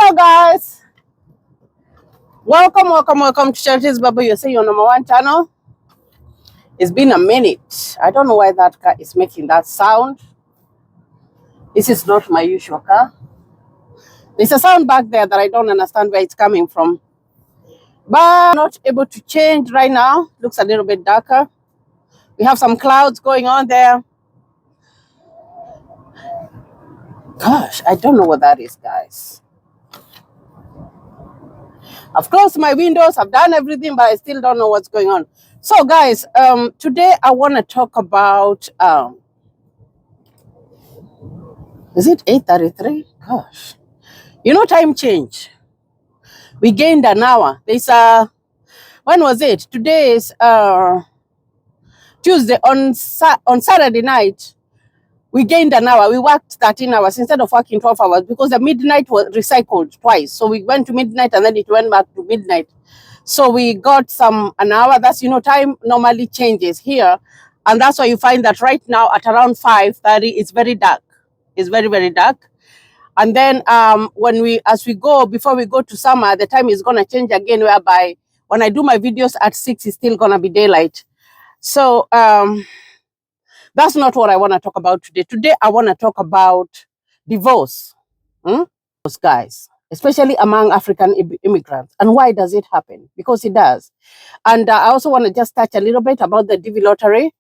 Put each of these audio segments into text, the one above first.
Hello guys, welcome to Charity's Bubble. You say your number one channel. It's been a minute. I don't know why that car is making that sound. This is not my usual car. There's a sound back there that I don't understand where it's coming from, but I'm not able to change right now. Looks a little bit darker. We have some clouds going on there. Gosh, I don't know what that is, guys. I've closed my windows, I've done everything, but I still don't know what's going on. So guys, today I want to talk about is it 8:33? Gosh. You know, time change. We gained an hour. There's when was it? Today is Tuesday. On Saturday night, we gained an hour. We worked 13 hours instead of working 12 hours because the midnight was recycled twice. So we went to midnight and then it went back to midnight. So we got an hour. That's, time normally changes here. And that's why you find that right now at around 5:30, it's very dark. It's very, very dark. And then before we go to summer, the time is going to change again, whereby when I do my videos at 6, it's still going to be daylight. So that's not what I want to talk about today. Today, I want to talk about divorce. Those guys, especially among African immigrants. And why does it happen? Because it does. And I also want to just touch a little bit about the DV lottery.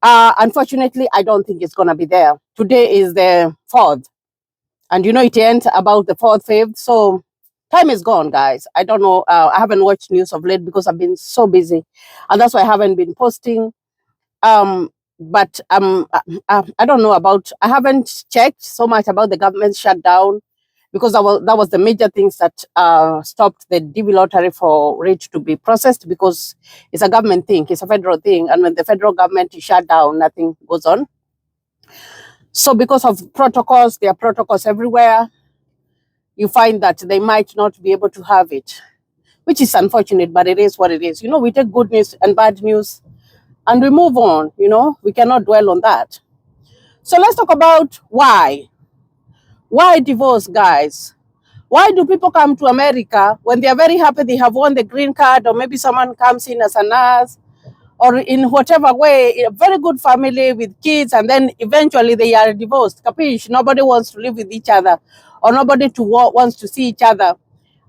Unfortunately, I don't think it's going to be there. Today is the 4th. And it ends about the 4th, 5th. So time is gone, guys. I don't know. I haven't watched news of late because I've been so busy. And that's why I haven't been posting. But I don't know I haven't checked so much about the government shutdown, because that was the major things that stopped the DV lottery for it to be processed, because it's a government thing, it's a federal thing. And when the federal government is shut down, nothing goes on. So because of protocols, there are protocols everywhere, you find that they might not be able to have it, which is unfortunate, but it is what it is. We take good news and bad news and we move on. We cannot dwell on that. So let's talk about why. Why divorce, guys? Why do people come to America when they are very happy they have won the green card, or maybe someone comes in as a nurse, or in whatever way, a very good family with kids, and then eventually they are divorced. Capiche? Nobody wants to live with each other, or nobody wants to see each other.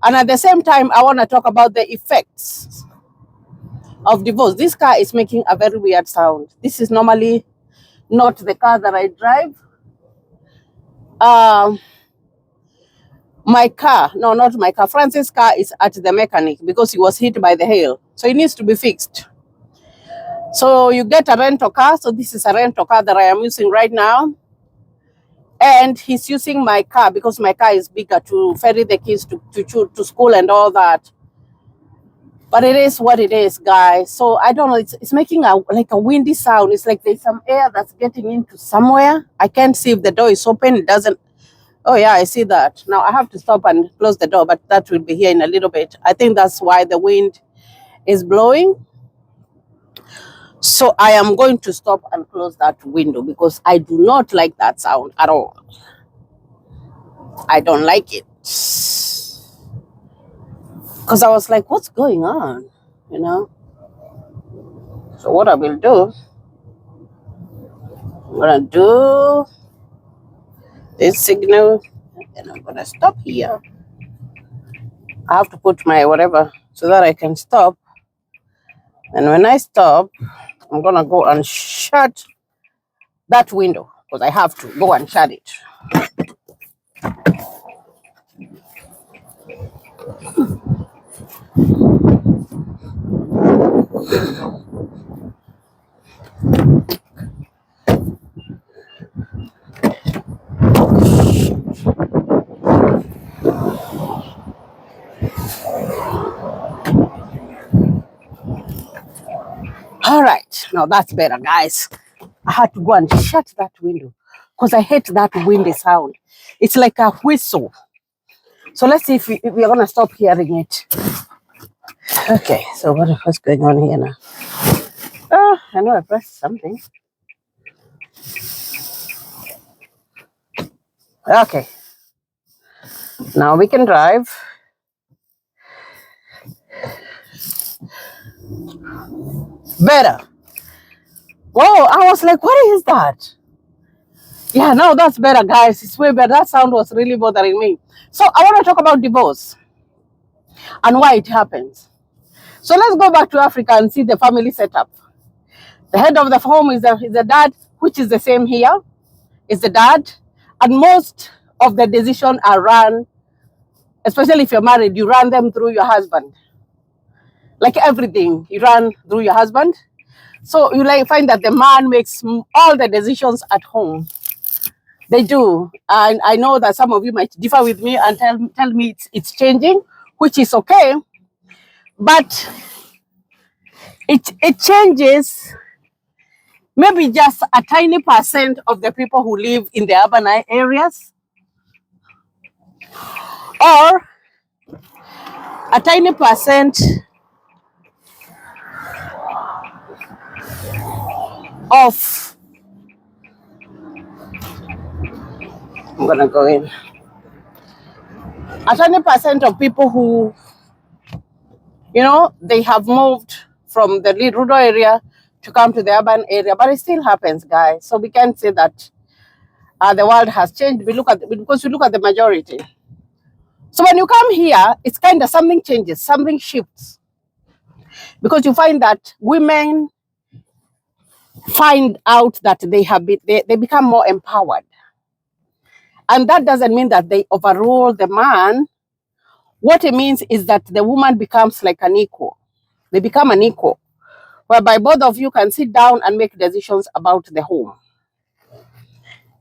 And at the same time, I want to talk about the effects of divorce. This car is making a very weird sound. This is normally not the car that I drive. My car, no, not my car. Francis' car is at the mechanic because he was hit by the hail. So it needs to be fixed. So you get a rental car. So this is a rental car that I am using right now. And he's using my car because my car is bigger to ferry the kids to school and all that. But it is what it is, guys. So I don't know. It's making like a windy sound. It's like there's some air that's getting into somewhere. I can't see if the door is open. It doesn't. Oh, yeah, I see that. Now I have to stop and close the door, but that will be here in a little bit. I think that's why the wind is blowing. So I am going to stop and close that window because I do not like that sound at all. I don't like it. Because I was like, what's going on? So what I will do, I'm going to do this signal, and I'm going to stop here. I have to put my whatever so that I can stop. And when I stop, I'm going to go and shut that window because I have to go and shut it. All right, now that's better, guys. I had to go and shut that window because I hate that windy sound. It's like a whistle. So let's see if we are going to stop hearing it. Okay, so what's going on here now? Oh, I know I pressed something. Okay. Now we can drive. Better. Whoa, I was like, what is that? Yeah, no, that's better, guys. It's way better. That sound was really bothering me. So I want to talk about divorce and why it happens. So let's go back to Africa and see the family setup. The head of the home is the dad, which is the same here. Is the dad. And most of the decisions are run, especially if you're married, you run them through your husband. Like everything, you run through your husband. So you like find that the man makes all the decisions at home. They do. And I know that some of you might differ with me and tell me it's changing, which is okay. But it changes maybe just a tiny percent of the people who live in the urban areas, or a tiny percent of, I'm gonna go in, a tiny percent of people who, they have moved from the rural area to come to the urban area, but it still happens, guys. So we can't say that the world has changed. Because we look at the majority. So when you come here, it's kind of something changes, something shifts, because you find that women find out that they become more empowered, and that doesn't mean that they overrule the man. What it means is that the woman becomes like an equal. They become an equal, whereby both of you can sit down and make decisions about the home.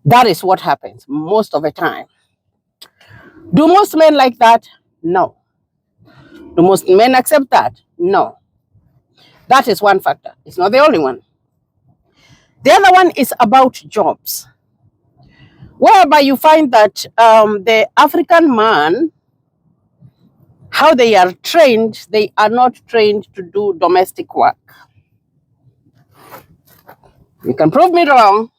That is what happens most of the time. Do most men like that? No. Do most men accept that? No. That is one factor. It's not the only one. The other one is about jobs, whereby you find that the African man, how they are trained, they are not trained to do domestic work. You can prove me wrong,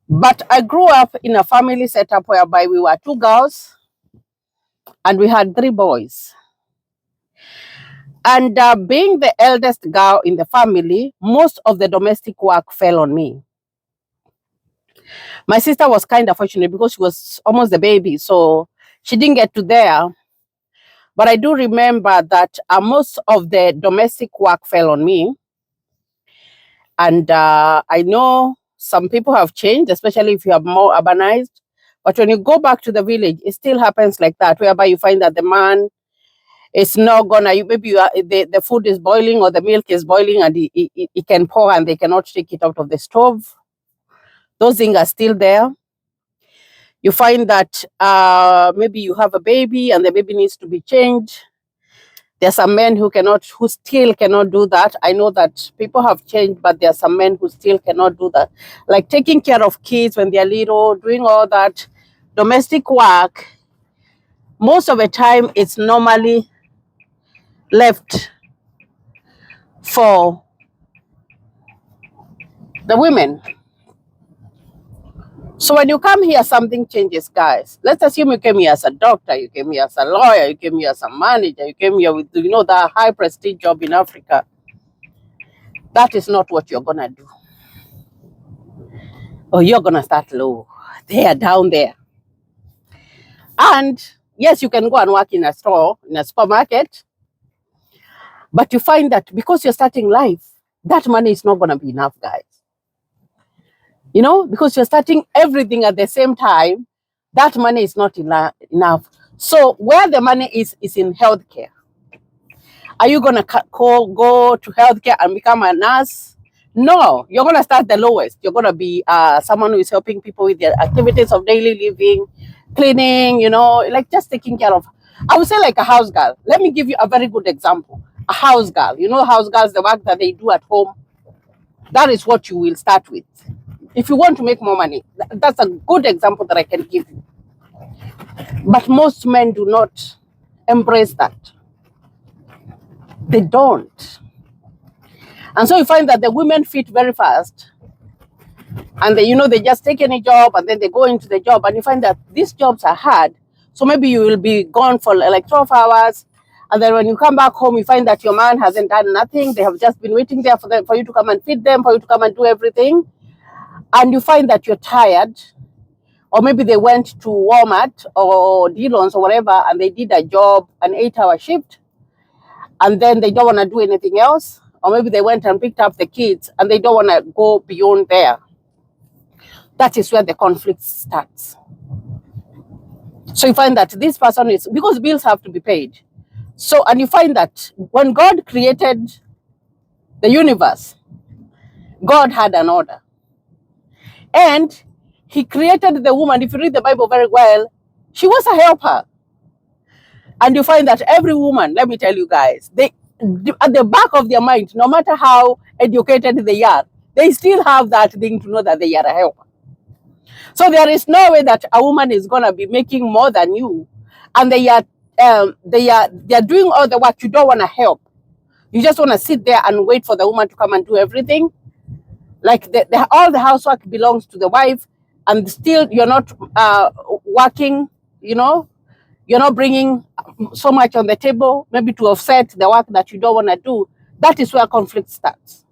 but I grew up in a family setup whereby we were 2 girls and we had 3 boys. And being the eldest girl in the family, most of the domestic work fell on me. My sister was kind of fortunate because she was almost the baby, so she didn't get to there. But I do remember that most of the domestic work fell on me. And I know some people have changed, especially if you are more urbanized. But when you go back to the village, it still happens like that, whereby you find that the man is not gonna, the food is boiling or the milk is boiling and he can pour and they cannot take it out of the stove. Those things are still there. You find that maybe you have a baby and the baby needs to be changed. There are some men who still cannot do that. I know that people have changed, but there are some men who still cannot do that. Like taking care of kids when they're little, doing all that domestic work, most of the time it's normally left for the women. So when you come here, something changes, guys. Let's assume you came here as a doctor, you came here as a lawyer, you came here as a manager, you came here with, that high prestige job in Africa. That is not what you're gonna do. Or you're gonna start low. They are down there. And yes, you can go and work in a store, in a supermarket, but you find that because you're starting life, that money is not gonna be enough, guys. Because you're starting everything at the same time, that money is not enough. So where the money is in healthcare. Are you going to go to healthcare and become a nurse? No, you're going to start the lowest. You're going to be someone who is helping people with their activities of daily living, cleaning, like just taking care of, I would say like a house girl. Let me give you a very good example. A house girl. House girls, the work that they do at home, that is what you will start with. If you want to make more money, that's a good example that I can give you. But most men do not embrace that. They don't. And so you find that the women fit very fast. And they just take any job and then they go into the job. And you find that these jobs are hard. So maybe you will be gone for like 12 hours. And then when you come back home, you find that your man hasn't done nothing. They have just been waiting there for you to come and feed them, for you to come and do everything. And you find that you're tired. Or maybe they went to Walmart or Dillon's or whatever, and they did a job, an 8-hour shift, and then they don't want to do anything else. Or maybe they went and picked up the kids and they don't want to go beyond there. That is where the conflict starts. So you find that this person is, because bills have to be paid. So, and you find that when God created the universe, God had an order. And he created the woman. If you read the Bible very well, she was a helper. And you find that every woman, let me tell you guys, they at the back of their mind, no matter how educated they are, they still have that thing to know that they are a helper. So there is no way that a woman is gonna be making more than you, and they are doing all the work. You don't want to help. You just want to sit there and wait for the woman to come and do everything. Like all the housework belongs to the wife, and still you're not working. You're not bringing so much on the table, maybe to offset the work that you don't want to do. That is where conflict starts.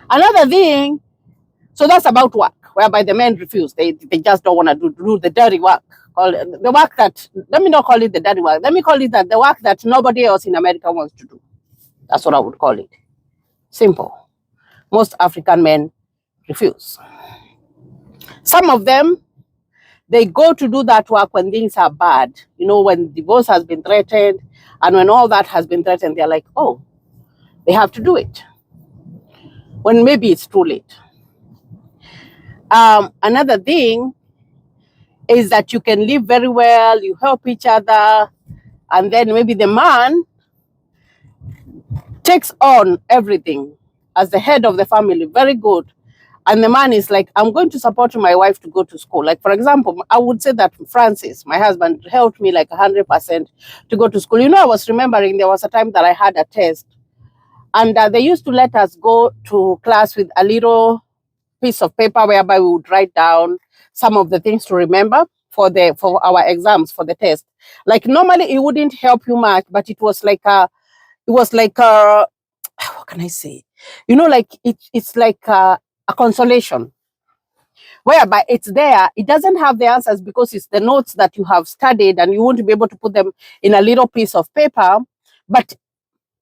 Another thing, so that's about work, whereby the men refuse. They just don't want to do the dirty work. The work that, let me not call it the dirty work. Let me call it that the work that nobody else in America wants to do. That's what I would call it. Simple. Most African men refuse. Some of them, they go to do that work when things are bad. When divorce has been threatened, and when all that has been threatened, they're like, oh, they have to do it. When maybe it's too late. Another thing is that you can live very well, you help each other, and then maybe the man takes on everything as the head of the family, very good. And the man is like, I'm going to support my wife to go to school. Like, for example, I would say that Francis, my husband, helped me like 100% to go to school. I was remembering there was a time that I had a test, and they used to let us go to class with a little piece of paper whereby we would write down some of the things to remember for our exams, for the test. Like, normally it wouldn't help you much, but it was like what can I say? Like it's like a consolation, whereby it's there. It doesn't have the answers because it's the notes that you have studied, and you won't be able to put them in a little piece of paper, but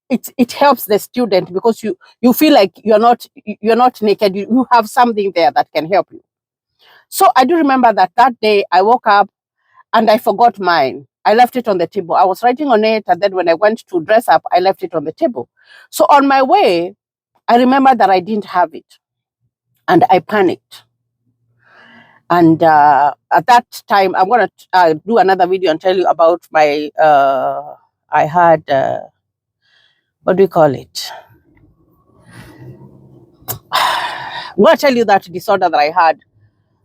it helps the student because you feel like you're not naked. You have something there that can help you. So I do remember that day I woke up and I forgot mine. I left it on the table. I was writing on it, and then when I went to dress up, I left it on the table. So on my way, I remember that I didn't have it, and I panicked. And at that time, I'm going to do another video and tell you about my, I had, what do you call it? I'm going to tell you that disorder that I had.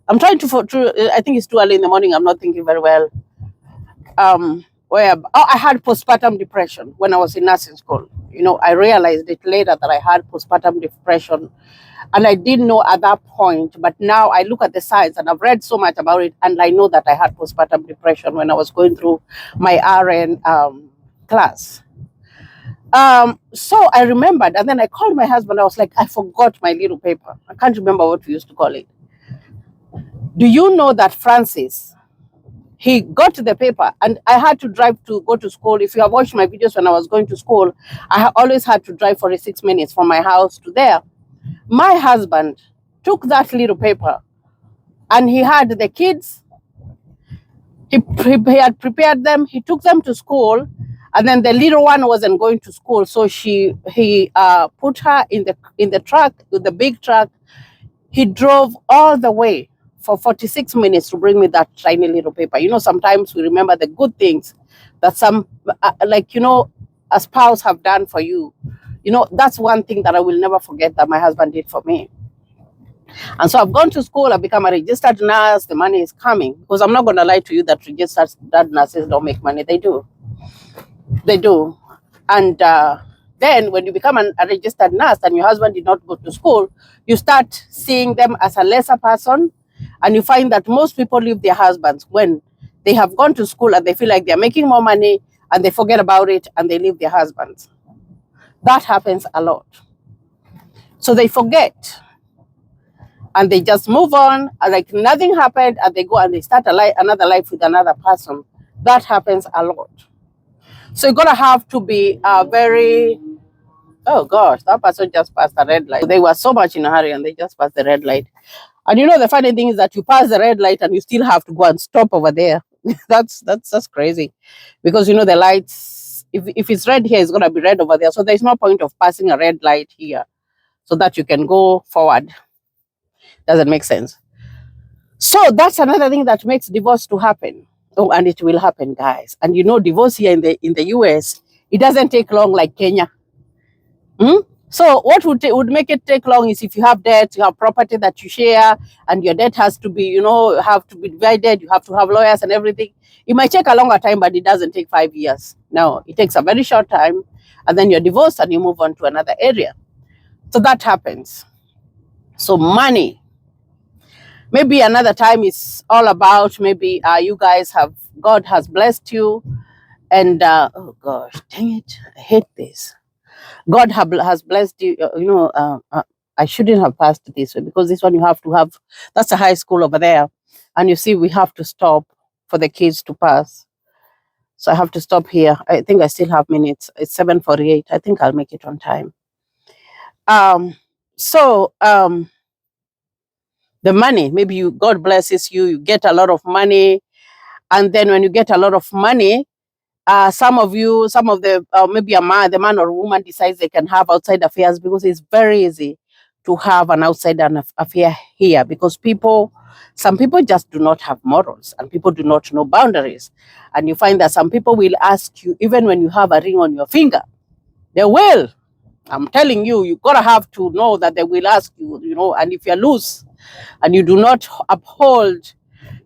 I'm trying to, I think it's too early in the morning. I'm not thinking very well. I had postpartum depression when I was in nursing school. I realized it later that I had postpartum depression, and I didn't know at that point. But now I look at the science, and I've read so much about it, and I know that I had postpartum depression when I was going through my RN class. So I remembered, and then I called my husband. I was like, I forgot my little paper. I can't remember what we used to call it. Do you know that Francis, he got the paper, and I had to drive to go to school. If you have watched my videos when I was going to school, I always had to drive 46 minutes from my house to there. My husband took that little paper, and he had the kids. He had prepared them. He took them to school, and then the little one wasn't going to school, so he put her in the truck, with the big truck. He drove all the way for 46 minutes to bring me that tiny little paper. Sometimes we remember the good things that some, a spouse have done for you. That's one thing that I will never forget that my husband did for me. And so I've gone to school, I've become a registered nurse, the money is coming. Because I'm not going to lie to you that registered nurses don't make money. They do. They do. And then when you become a registered nurse and your husband did not go to school, you start seeing them as a lesser person. And you find that most people leave their husbands when They have gone to school and they feel like they're making more money and they forget about it and they leave their husbands. That happens a lot. So they forget and they just move on like nothing happened, and they go and they start another life with another person. That happens a lot. So you're gonna have to be very, oh gosh, that person just passed the red light. They were so much in a hurry and they just passed the red light. And you know the funny thing is that you pass the red light and you still have to go and stop over there. that's just crazy, because you know the lights. If it's red here, it's gonna be red over there. So there's no point of passing a red light here so that you can go forward. Doesn't make sense. So that's another thing that makes divorce to happen. Oh, and it will happen, guys. And you know, divorce here in the US, it doesn't take long like Kenya. Hmm? So what would make it take long is if you have debt, you have property that you share, and your debt has to be, you know, have to be divided. You have to have lawyers and everything. It might take a longer time, but it doesn't take 5 years. No, it takes a very short time, and then you're divorced and you move on to another area. So that happens. So money. Maybe another time it's all about maybe you guys have, God has blessed you, and oh gosh, dang it, I hate this. God has blessed you. I shouldn't have passed this way, because this one you have to have. That's a high school over there, and you see we have to stop for the kids to pass. So I have to stop here. I think I still have minutes. It's 7:48. I think I'll make it on time. So the money, maybe God blesses you, you get a lot of money, and then when you get a lot of money, some of the maybe the man or woman decides they can have outside affairs, because it's very easy to have an outside affair here, because some people just do not have morals, and people do not know boundaries. And you find that some people will ask you, even when you have a ring on your finger, they will. I'm telling you, you gotta have to know that they will ask you, and if you're loose and you do not uphold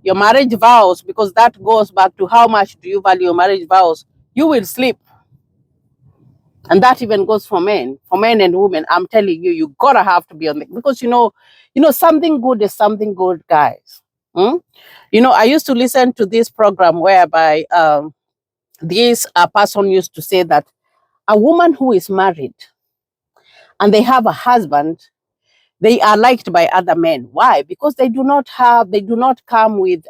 your marriage vows, because that goes back to how much do you value your marriage vows, you will sleep. And that even goes for men and women. I'm telling you, you gotta have to be on the, because something good is something good, guys. Hmm? I used to listen to this program whereby this person used to say that a woman who is married and they have a husband, they are liked by other men. Why? Because they do not come with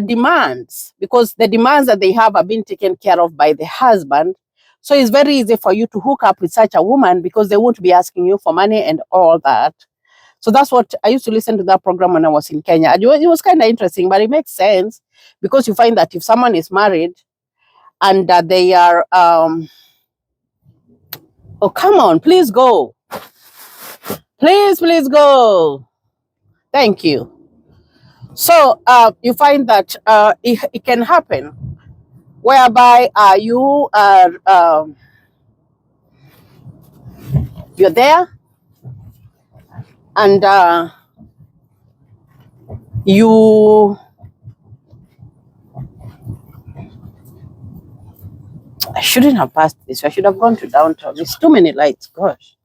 demands, because the demands that they have are being taken care of by the husband. So it's very easy for you to hook up with such a woman, because they won't be asking you for money and all that. So that's what I used to listen to, that program when I was in Kenya. It was kind of interesting, but it makes sense, because you find that if someone is married and they are, oh, come on, please go. Please go. Thank you. So you find that it can happen whereby you're there, and I shouldn't have passed this. I should have gone to downtown. There's too many lights, gosh.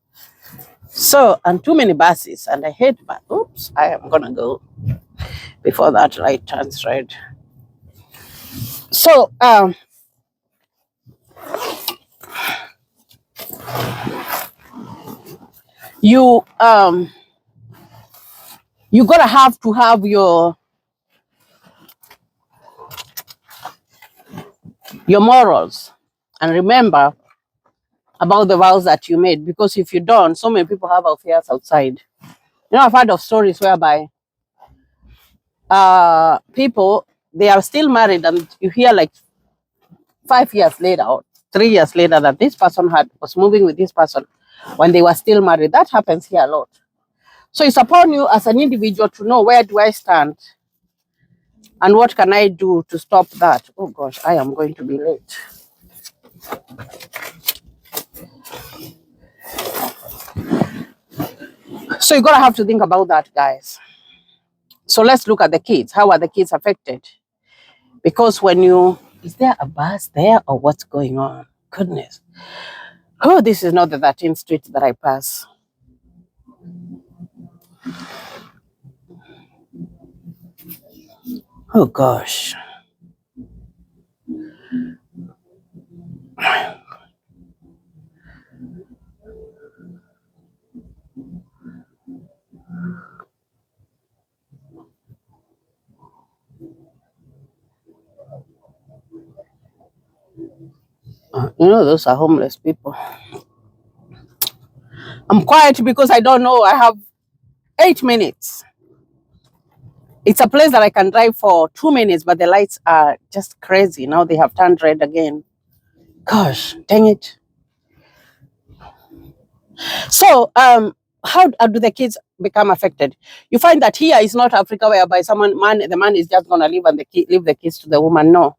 So, and too many buses, and I hate buses. Oops, I am gonna go before that light turns red. So, you gotta have to have your morals, and remember about the vows that you made, because if you don't, so many people have affairs outside. I've heard of stories whereby people, they are still married, and you hear like 5 years later or 3 years later that this person was moving with this person when they were still married. That happens here a lot. So it's upon you as an individual to know, where do I stand and what can I do to stop that. Oh gosh, I am going to be late. So you're going to have to think about that, guys. So let's look at the kids. How are the kids affected? Because is there a bus there or what's going on? Goodness. Oh, this is not the 13th street that I pass. Oh gosh. You know, those are homeless people. I'm quiet because I don't know. I have 8 minutes. It's a place that I can drive for 2 minutes, but the lights are just crazy. Now they have turned red again. Gosh, dang it. So, how do the kids become affected? You find that here is not Africa whereby the man is just gonna leave and leave the kids to the woman. No,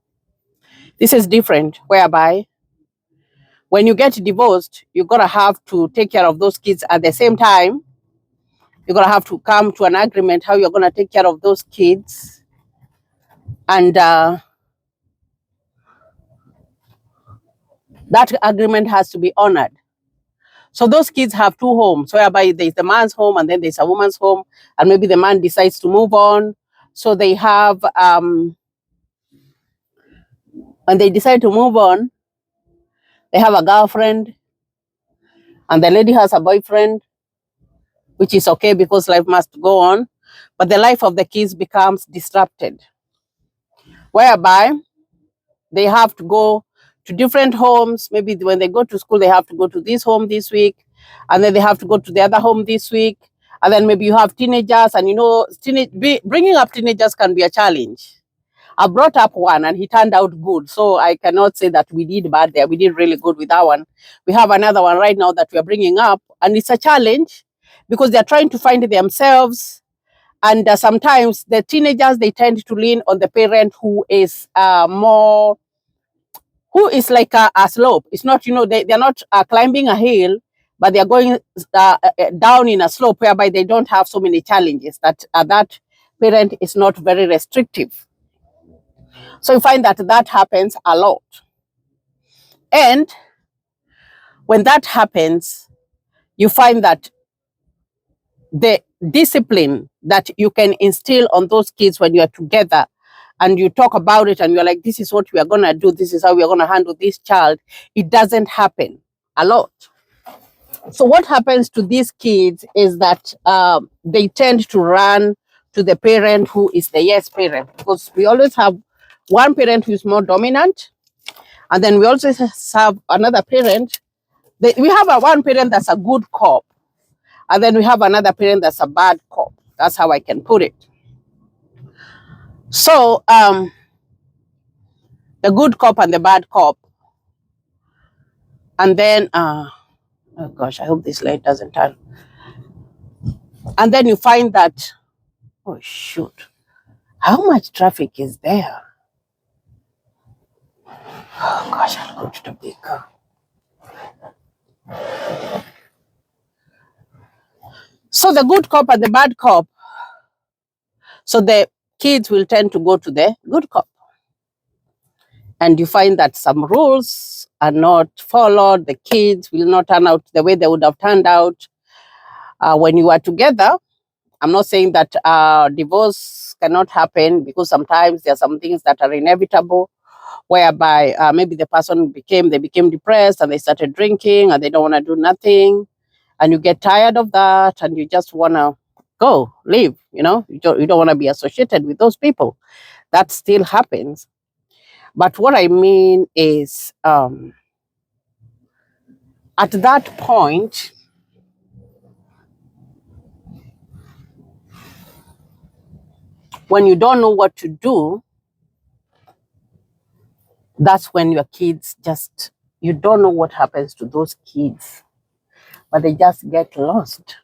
this is different. Whereby when you get divorced, you're gonna have to take care of those kids at the same time. You're gonna have to come to an agreement how you're gonna take care of those kids, and that agreement has to be honored. So those kids have two homes, whereby there's the man's home and then there's a woman's home, and maybe the man decides to move on. So they have, when they decide to move on, they have a girlfriend, and the lady has a boyfriend, which is okay because life must go on. But the life of the kids becomes disrupted, whereby they have to go to different homes. Maybe when they go to school, they have to go to this home this week, and then they have to go to the other home this week. And then maybe you have teenagers, and you know, bringing up teenagers can be a challenge. I brought up one and he turned out good. So I cannot say that we did bad there. We did really good with that one. We have another one right now that we are bringing up, and it's a challenge because they're trying to find themselves. And sometimes the teenagers, they tend to lean on the parent who is who is like a slope. It's not, they're not climbing a hill, but they're going down in a slope whereby they don't have so many challenges, that parent is not very restrictive. So you find that happens a lot. And when that happens, you find that the discipline that you can instill on those kids when you are together and you talk about it and you're like, this is what we are going to do, this is how we are going to handle this child, it doesn't happen a lot. So what happens to these kids is that they tend to run to the parent who is the yes parent, because we always have one parent who is more dominant, and then we also have another parent. We have one parent that's a good cop, and then we have another parent that's a bad cop. That's how I can put it. So the good cop and the bad cop, and then oh gosh, I hope this light doesn't turn. And then you find that, oh shoot, how much traffic is there? Oh gosh, I'll go to the big car. So the good cop and the bad cop. So the kids will tend to go to the good cop. And you find that some rules are not followed. The kids will not turn out the way they would have turned out when you are together. I'm not saying that divorce cannot happen, because sometimes there are some things that are inevitable, whereby maybe the person became depressed and they started drinking and they don't want to do nothing, and you get tired of that and you just want to leave. You don't want to be associated with those people. That still happens. But what I mean is, at that point, when you don't know what to do, that's when your kids you don't know what happens to those kids, but they just get lost.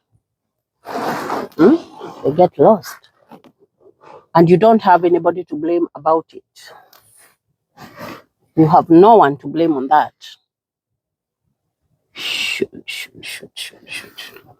They get lost. And you don't have anybody to blame about it. You have no one to blame on that. Shoot.